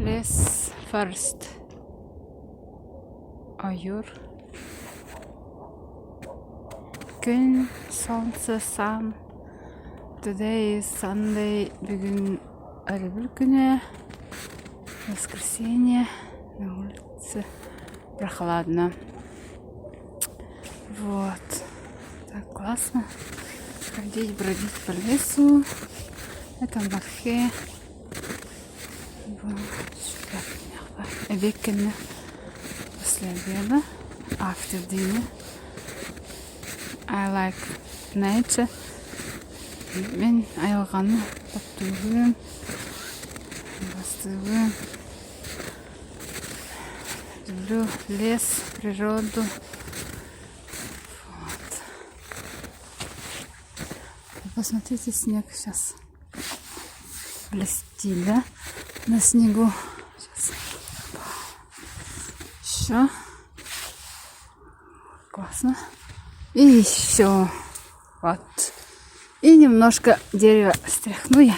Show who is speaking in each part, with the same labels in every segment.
Speaker 1: Less first. Аюр. Gün, солнце, sun. Today is Sunday. Бүгін әрбір күні. Воскресенье. На улице прохладно. Вот. Так классно. Ходить, бродить по лесу. Это Мархе. Weekend после обеда. After dinner. I like nature. Мен айылғаны таптығын. Бастығын. Люблю лес, природу. Вот. Посмотрите, снег сейчас блестит, да? На снегу. Сейчас. Еще. Классно. И еще. Вот. И немножко дерева стряхну я.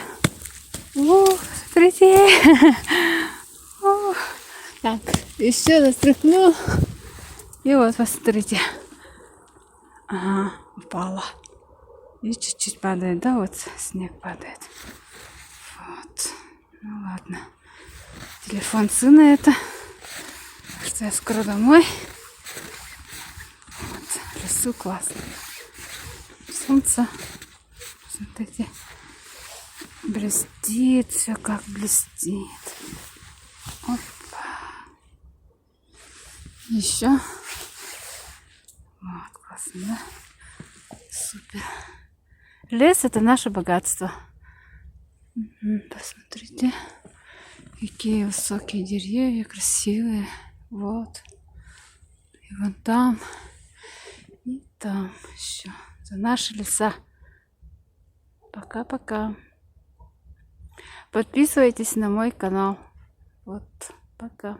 Speaker 1: Смотрите. Так, еще раз стряхну. И вот, посмотрите. Ага, упала. И чуть-чуть падает, да, вот снег падает. Вот. Ну ладно. Телефон сына это. Что я скоро домой. Вот. В лесу классно. Солнце. Смотрите. Блестит. Все как блестит. Опа. Еще. Вот, классно, да? Супер. Лес это наше богатство. Посмотрите. Какие высокие деревья, красивые. Вот. И вон там. И там еще. Это наши леса. Пока-пока. Подписывайтесь на мой канал. Вот. Пока.